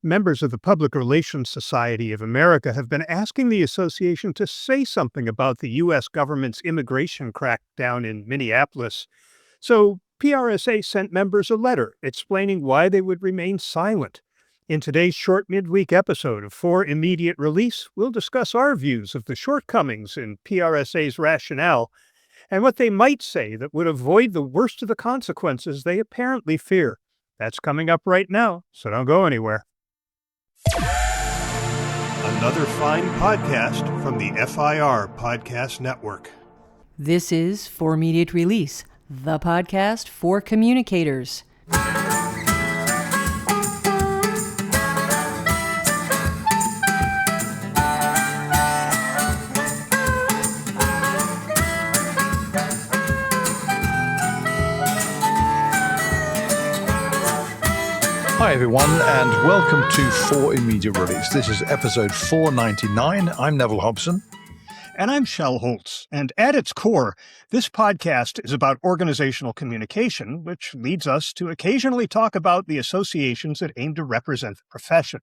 Members of the Public Relations Society of America have been asking the association to say something about the U.S. government's immigration crackdown in Minneapolis. So PRSA sent members a letter explaining why they would remain silent. In today's short midweek episode of For Immediate Release, we'll discuss our views of the shortcomings in PRSA's rationale and what they might say that would avoid the worst of the consequences they apparently fear. That's coming up right now, so don't go anywhere. Another fine podcast from the FIR Podcast Network. This is For Immediate Release, the podcast for communicators. Hi everyone, and welcome to For Immediate Release. This is episode 499. I'm Neville Hobson. And I'm Shel Holtz. And at its core, this podcast is about organizational communication, which leads us to occasionally talk about the associations that aim to represent the profession.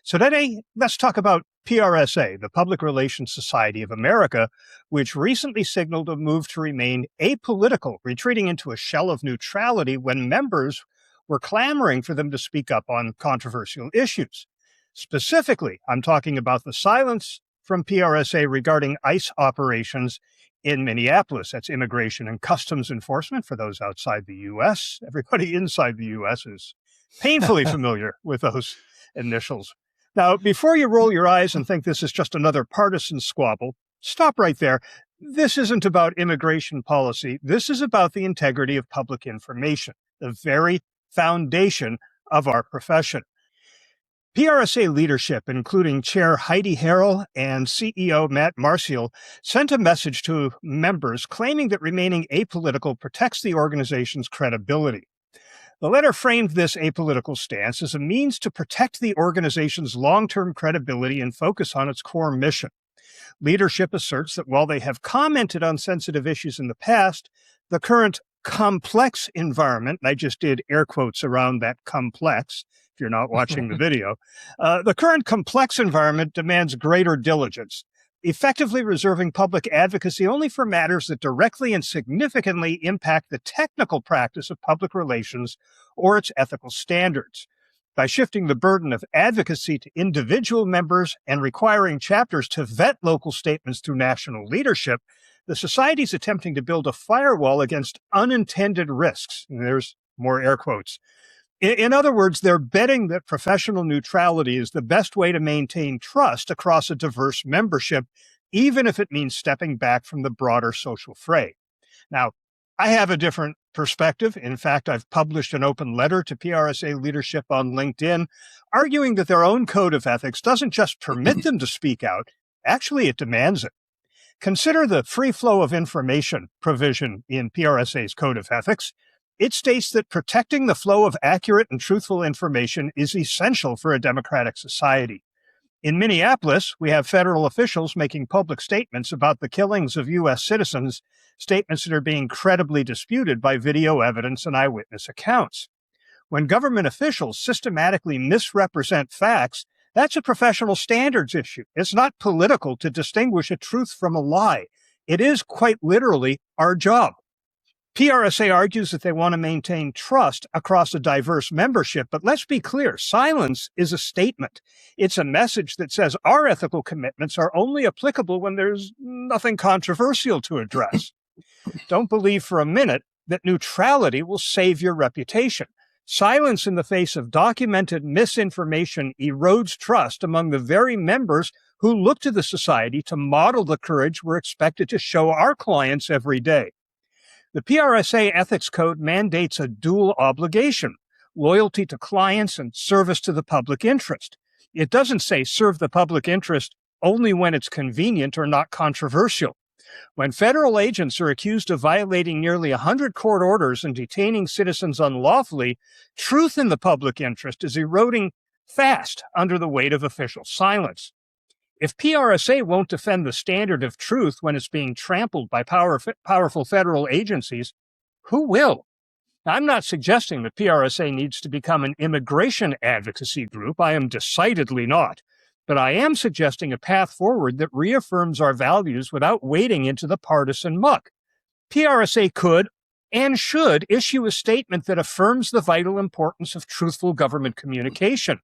So today, let's talk about PRSA, the Public Relations Society of America, which recently signaled a move to remain apolitical, retreating into a shell of neutrality when members were clamoring for them to speak up on controversial issues. Specifically, I'm talking about the silence from PRSA regarding ICE operations in Minneapolis. That's Immigration and Customs Enforcement for those outside the U.S. Everybody inside the U.S. is painfully familiar with those initials. Now, before you roll your eyes and think this is just another partisan squabble, stop right there. This isn't about immigration policy. This is about the integrity of public information, the very foundation of our profession. PRSA leadership, including Chair Heidi Harrell and CEO Matt Marcial, sent a message to members claiming that remaining apolitical protects the organization's credibility. The letter framed this apolitical stance as a means to protect the organization's long-term credibility and focus on its core mission. Leadership asserts that while they have commented on sensitive issues in the past, the current complex environment, and I just did air quotes around that complex, if you're not watching the video, the current complex environment demands greater diligence, effectively reserving public advocacy only for matters that directly and significantly impact the technical practice of public relations or its ethical standards. By shifting the burden of advocacy to individual members and requiring chapters to vet local statements through national leadership, the Society is attempting to build a firewall against unintended risks. And there's more air quotes. In other words, they're betting that professional neutrality is the best way to maintain trust across a diverse membership, even if it means stepping back from the broader social fray. Now, I have a different perspective. In fact, I've published an open letter to PRSA leadership on LinkedIn, arguing that their own code of ethics doesn't just permit them to speak out, actually it demands it. Consider the free flow of information provision in PRSA's Code of Ethics. It states that protecting the flow of accurate and truthful information is essential for a democratic society. In Minneapolis, we have federal officials making public statements about the killings of U.S. citizens, statements that are being credibly disputed by video evidence and eyewitness accounts. When government officials systematically misrepresent facts, that's a professional standards issue. It's not political to distinguish a truth from a lie. It is quite literally our job. PRSA argues that they want to maintain trust across a diverse membership, but let's be clear, silence is a statement. It's a message that says our ethical commitments are only applicable when there's nothing controversial to address. Don't believe for a minute that neutrality will save your reputation. Silence in the face of documented misinformation erodes trust among the very members who look to the society to model the courage we're expected to show our clients every day. The PRSA Ethics Code mandates a dual obligation, loyalty to clients and service to the public interest. It doesn't say serve the public interest only when it's convenient or not controversial. When federal agents are accused of violating nearly 100 court orders and detaining citizens unlawfully, truth in the public interest is eroding fast under the weight of official silence. If PRSA won't defend the standard of truth when it's being trampled by powerful federal agencies, who will? I'm not suggesting that PRSA needs to become an immigration advocacy group. I am decidedly not. But I am suggesting a path forward that reaffirms our values without wading into the partisan muck. PRSA could and should issue a statement that affirms the vital importance of truthful government communication.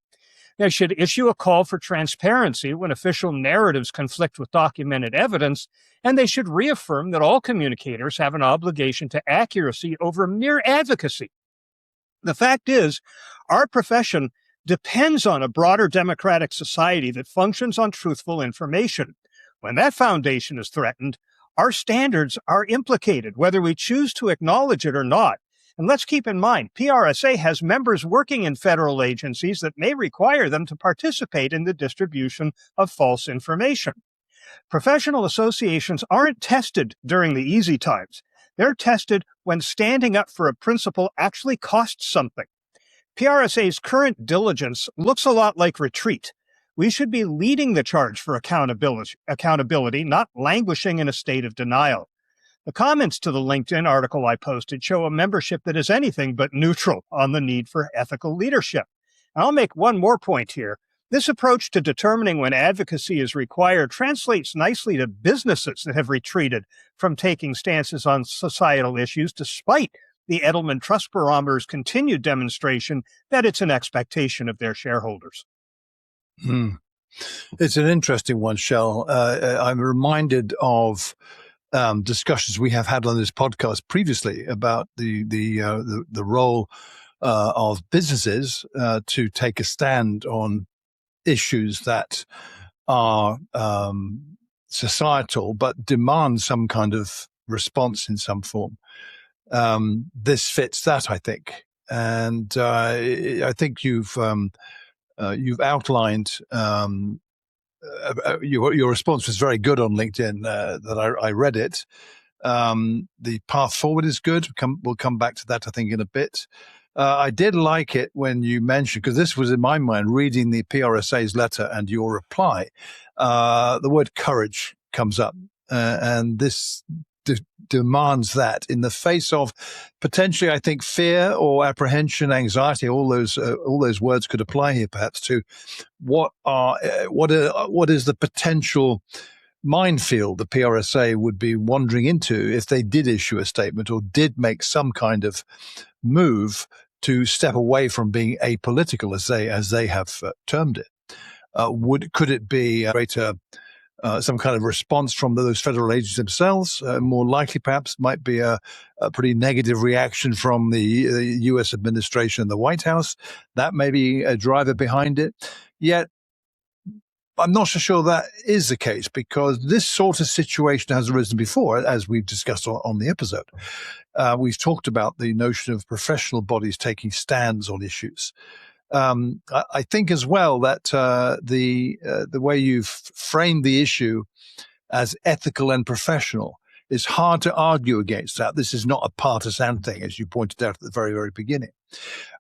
They should issue a call for transparency when official narratives conflict with documented evidence, and they should reaffirm that all communicators have an obligation to accuracy over mere advocacy. The fact is, our profession depends on a broader democratic society that functions on truthful information. When that foundation is threatened, our standards are implicated, whether we choose to acknowledge it or not. And let's keep in mind, PRSA has members working in federal agencies that may require them to participate in the distribution of false information. Professional associations aren't tested during the easy times. They're tested when standing up for a principle actually costs something. PRSA's current diligence looks a lot like retreat. We should be leading the charge for accountability, not languishing in a state of denial. The comments to the LinkedIn article I posted show a membership that is anything but neutral on the need for ethical leadership. And I'll make one more point here. This approach to determining when advocacy is required translates nicely to businesses that have retreated from taking stances on societal issues despite the Edelman Trust Barometer's continued demonstration that it's an expectation of their shareholders. It's an interesting one, Shel. I'm reminded of discussions we have had on this podcast previously about the role of businesses to take a stand on issues that are societal but demand some kind of response in some form. This fits that, I think, and I think you've outlined. Your response was very good on LinkedIn. That I read it. The path forward is good. We'll come back to that, I think, in a bit. I did like it when you mentioned, because this was in my mind, reading the PRSA's letter and your reply, the word courage comes up, and this demands that in the face of potentially, I think, fear or apprehension, anxiety. All those words could apply here, perhaps, to what is the potential minefield the PRSA would be wandering into if they did issue a statement or did make some kind of move to step away from being apolitical, as they have termed it. Could it be a greater some kind of response from those federal agents themselves? More likely, perhaps, might be a pretty negative reaction from the U.S. administration and the White House. That may be a driver behind it. Yet, I'm not so sure that is the case, because this sort of situation has arisen before, as we've discussed on the episode. We've talked about the notion of professional bodies taking stands on issues. I think as well that the way you've framed the issue as ethical and professional is hard to argue against that. This is not a partisan thing, as you pointed out at the very, very beginning.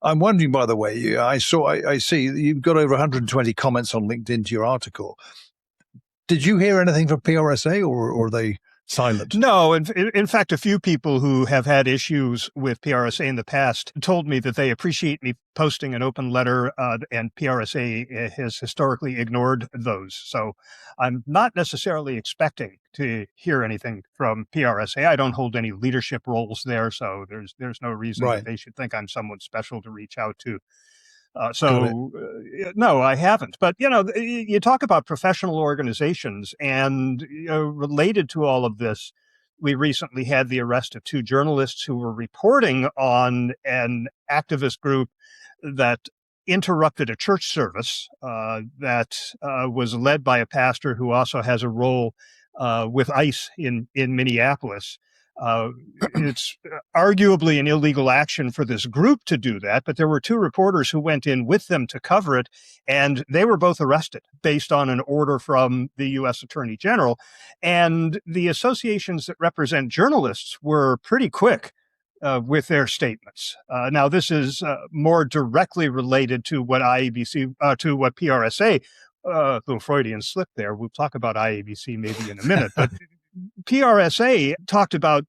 I'm wondering, by the way, I see you've got over 120 comments on LinkedIn to your article. Did you hear anything from PRSA, or are they silent? No, in fact, a few people who have had issues with PRSA in the past told me that they appreciate me posting an open letter, and PRSA has historically ignored those. So I'm not necessarily expecting to hear anything from PRSA. I don't hold any leadership roles there, so there's no reason that they should think I'm someone special to reach out to. No, I haven't. But, you talk about professional organizations, and related to all of this, we recently had the arrest of 2 journalists who were reporting on an activist group that interrupted a church service that was led by a pastor who also has a role with ICE in Minneapolis. It's arguably an illegal action for this group to do that, but there were 2 reporters who went in with them to cover it, and they were both arrested based on an order from the U.S. Attorney General. And the associations that represent journalists were pretty quick with their statements. Now, this is more directly related to what to what PRSA, little Freudian slip there. We'll talk about IABC maybe in a minute, but PRSA talked about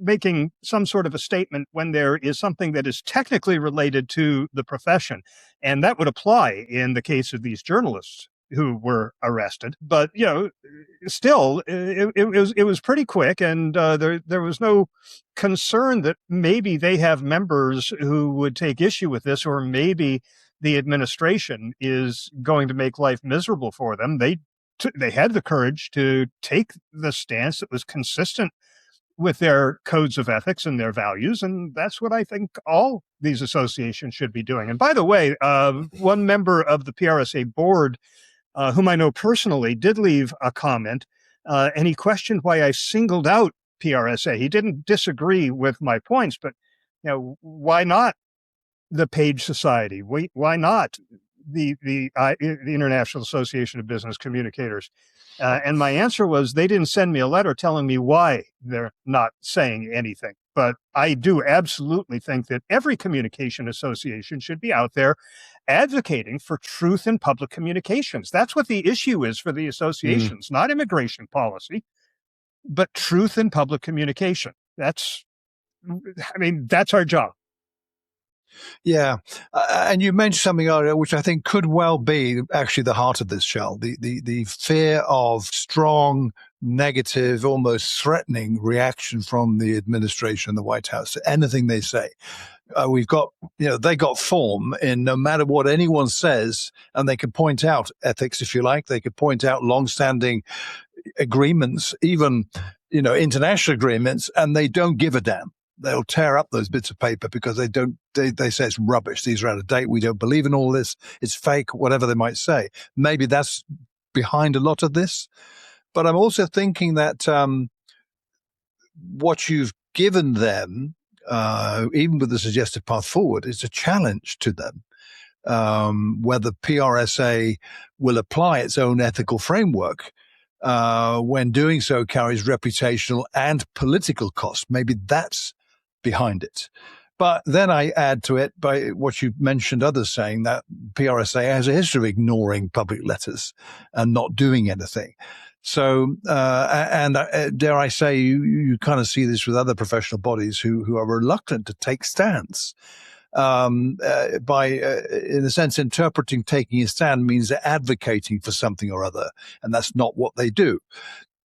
making some sort of a statement when there is something that is technically related to the profession. And that would apply in the case of these journalists who were arrested. But, still, it was pretty quick, and there was no concern that maybe they have members who would take issue with this, or maybe the administration is going to make life miserable for them. They had the courage to take the stance that was consistent with their codes of ethics and their values, and that's what I think all these associations should be doing. And by the way, one member of the PRSA board, whom I know personally, did leave a comment, and he questioned why I singled out PRSA. He didn't disagree with my points, but why not the Page Society? Why not the International Association of Business Communicators? And my answer was, they didn't send me a letter telling me why they're not saying anything. But I do absolutely think that every communication association should be out there advocating for truth in public communications. That's what the issue is for the associations, not immigration policy, but truth in public communication. That's our job. Yeah. And you mentioned something earlier, which I think could well be actually the heart of this, Shel, the fear of strong, negative, almost threatening reaction from the administration, the White House, to anything they say. We've got, they got form in no matter what anyone says, and they can point out ethics, if you like. They could point out longstanding agreements, even, international agreements, and they don't give a damn. They'll tear up those bits of paper because they say it's rubbish. These are out of date. We don't believe in all this. It's fake, whatever they might say. Maybe that's behind a lot of this. But I'm also thinking that what you've given them, even with the suggested path forward, is a challenge to them. Whether PRSA will apply its own ethical framework when doing so carries reputational and political cost. Maybe that's behind it. But then I add to it by what you mentioned, others saying that PRSA has a history of ignoring public letters and not doing anything. So, dare I say, you kind of see this with other professional bodies who are reluctant to take stands. In a sense, interpreting taking a stand means they're advocating for something or other, and that's not what they do.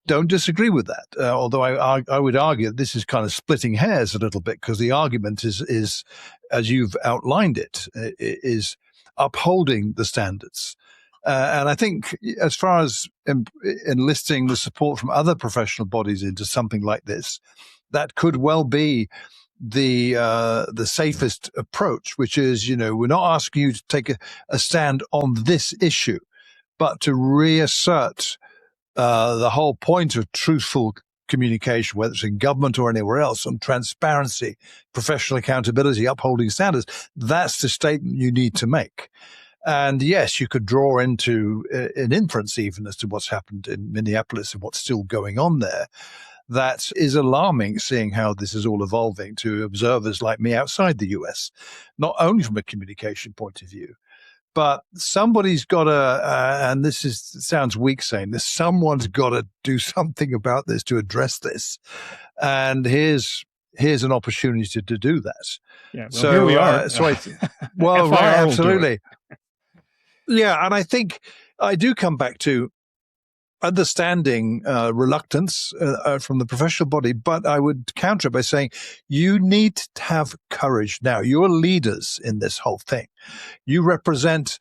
Don't disagree with that, although I would argue that this is kind of splitting hairs a little bit, because the argument is, as you've outlined it, is upholding the standards. And I think as far as enlisting the support from other professional bodies into something like this, that could well be the safest approach, which is, we're not asking you to take a stand on this issue, but to reassert the whole point of truthful communication, whether it's in government or anywhere else, on transparency, professional accountability, upholding standards. That's the statement you need to make. And yes, you could draw into an inference even as to what's happened in Minneapolis and what's still going on there. That is alarming, seeing how this is all evolving to observers like me outside the US, not only from a communication point of view, but somebody's got to, and sounds weak saying this, someone's got to do something about this to address this. And here's an opportunity to do that. Yeah, well, so here we are. Right, absolutely. Yeah, and I think I do come back to understanding reluctance from the professional body, but I would counter it by saying you need to have courage now. You're leaders in this whole thing. You represent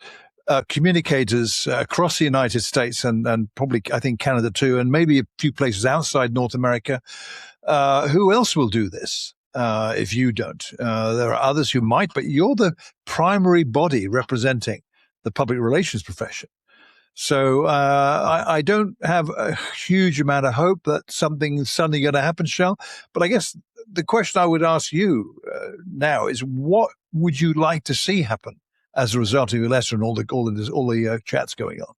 communicators across the United States and probably, I think, Canada too, and maybe a few places outside North America. Who else will do this if you don't? There are others who might, but you're the primary body representing the public relations profession. So I don't have a huge amount of hope that something's suddenly going to happen, Shel. But I guess the question I would ask you now is, what would you like to see happen as a result of your letter and all the chats going on?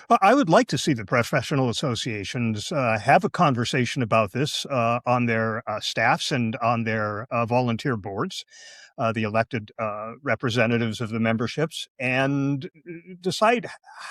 Well, I would like to see the professional associations have a conversation about this on their staffs and on their volunteer boards. the elected representatives of the memberships, and decide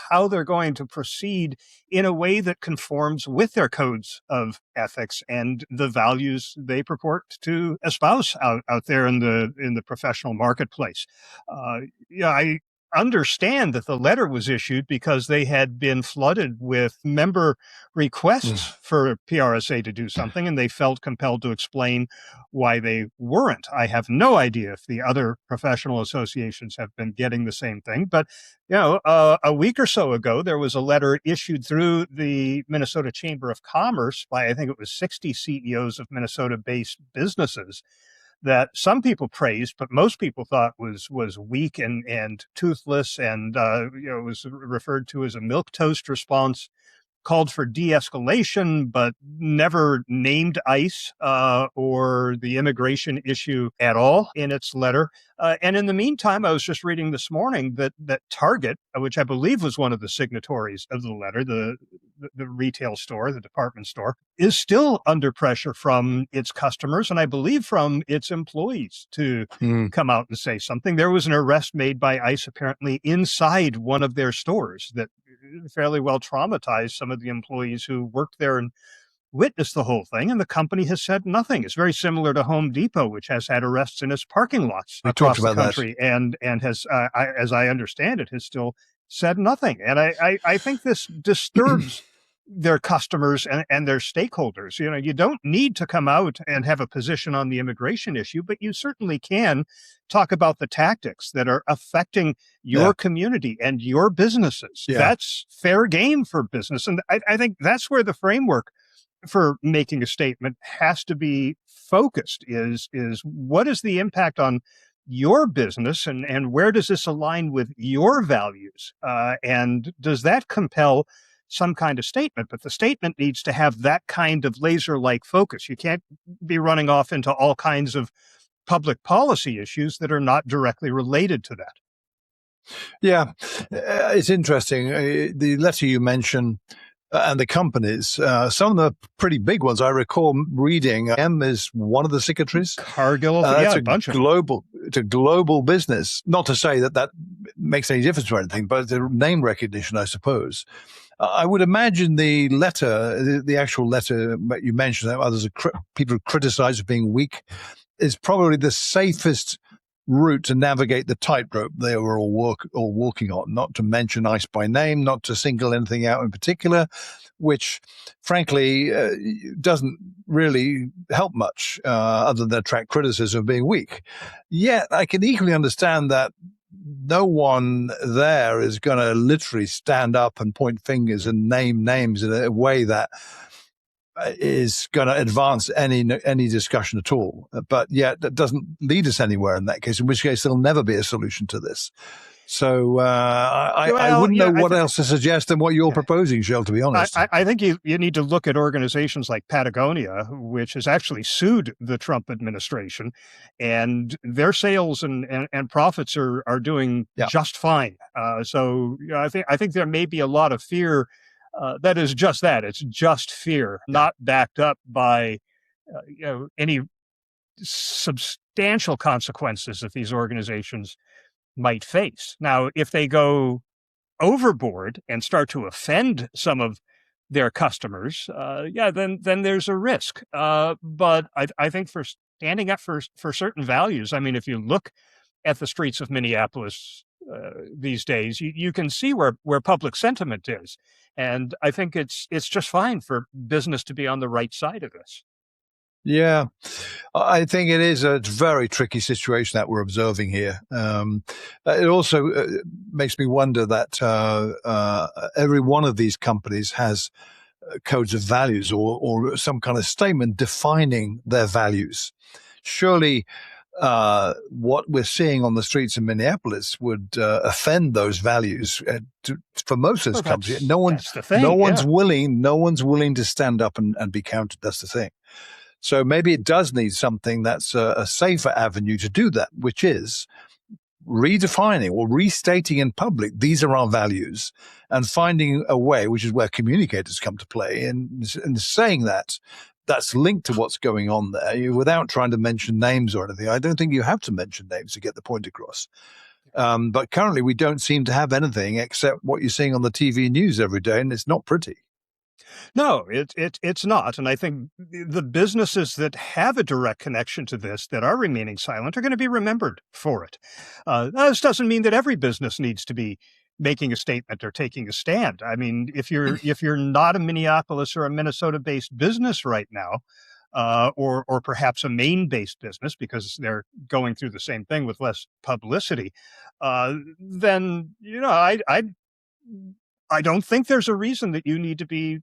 how they're going to proceed in a way that conforms with their codes of ethics and the values they purport to espouse out there in the professional marketplace. I understand that the letter was issued because they had been flooded with member requests for PRSA to do something, and they felt compelled to explain why they weren't. I have no idea if the other professional associations have been getting the same thing, but a week or so ago, there was a letter issued through the Minnesota Chamber of Commerce by, I think it was 60 CEOs of Minnesota-based businesses, that some people praised, but most people thought was weak and toothless, and was referred to as a milquetoast response. Called for de-escalation, but never named ICE or the immigration issue at all in its letter. And in the meantime, I was just reading this morning that Target, which I believe was one of the signatories of the letter, the retail store, the department store, is still under pressure from its customers and I believe from its employees to come out and say something. There was an arrest made by ICE apparently inside one of their stores that fairly well traumatized some of the employees who worked there and witnessed the whole thing, and the company has said nothing. It's very similar to Home Depot, which has had arrests in its parking lots across the country, and has, as I understand it, has still said nothing. And I think this disturbs their customers and their stakeholders. You don't need to come out and have a position on the immigration issue, but you certainly can talk about the tactics that are affecting your community and your businesses. That's fair game for business. And I think that's where the framework for making a statement has to be focused is what is the impact on your business and where does this align with your values? And does that compel some kind of statement? But the statement needs to have that kind of laser-like focus. You can't be running off into all kinds of public policy issues that are not directly related to that. Yeah, it's interesting. The letter you mentioned and the companies, some of the pretty big ones. I recall reading, M is one of the signatories. Cargill, that's a bunch it's a global business. Not to say that makes any difference or anything, but it's a name recognition, I suppose. I would imagine the letter, the actual letter that you mentioned, that others people criticize as being weak, is probably the safest route to navigate the tightrope they were all walking on, not to mention ICE by name, not to single anything out in particular, which frankly doesn't really help much other than attract criticism of being weak. Yet I can equally understand that no one there is going to literally stand up and point fingers and name names in a way that is going to advance any discussion at all. But yet that doesn't lead us anywhere in that case, in which case there'll never be a solution to this. So I wouldn't know what else to suggest than what you're proposing, Shel, to be honest. I think you need to look at organizations like Patagonia, which has actually sued the Trump administration, and their sales and profits are doing just fine. So I think there may be a lot of fear that is just that. It's just fear, not backed up by any substantial consequences that these organizations might face. Now, if they go overboard and start to offend some of their customers, then there's a risk. But I think for standing up for certain values, I mean, if you look at the streets of Minneapolis these days, you can see where public sentiment is. And I think it's just fine for business to be on the right side of this. Yeah, I think it is a very tricky situation that we're observing here. It also makes me wonder that every one of these companies has codes of values or some kind of statement defining their values. Surely what we're seeing on the streets of Minneapolis would offend those values for most of this country. No one's willing to stand up and be counted. That's the thing. So maybe it does need something that's a safer avenue to do that, which is redefining or restating in public, these are our values, and finding a way, which is where communicators come to play, in saying that that's linked to what's going on there, without trying to mention names or anything. I don't think you have to mention names to get the point across. But currently, we don't seem to have anything except what you're seeing on the TV news every day, and it's not pretty. No, it's not. And I think the businesses that have a direct connection to this that are remaining silent are going to be remembered for it. This doesn't mean that every business needs to be making a statement or taking a stand. I mean, if you're not a Minneapolis or a Minnesota-based business right now, or perhaps a Maine-based business because they're going through the same thing with less publicity, then I don't think there's a reason that you need to be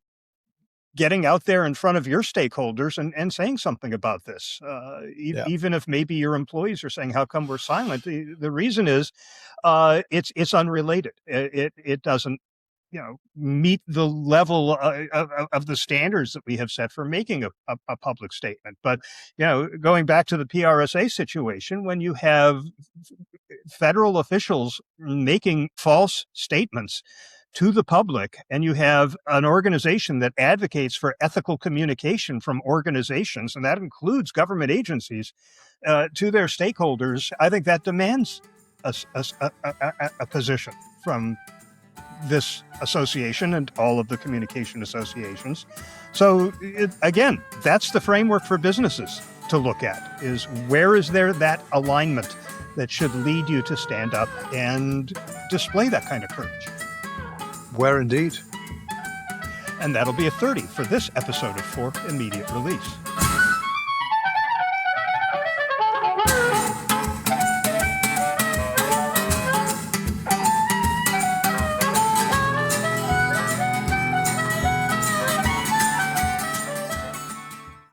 getting out there in front of your stakeholders and saying something about this, even if maybe your employees are saying, how come we're silent? The reason is it's unrelated. It doesn't meet the level of the standards that we have set for making a public statement. But, going back to the PRSA situation, when you have federal officials making false statements to the public, and you have an organization that advocates for ethical communication from organizations, and that includes government agencies, to their stakeholders, I think that demands a position from this association and all of the communication associations. So again, that's the framework for businesses to look at, is where is there that alignment that should lead you to stand up and display that kind of courage. Where indeed. And that'll be a 30 for this episode of For Immediate Release.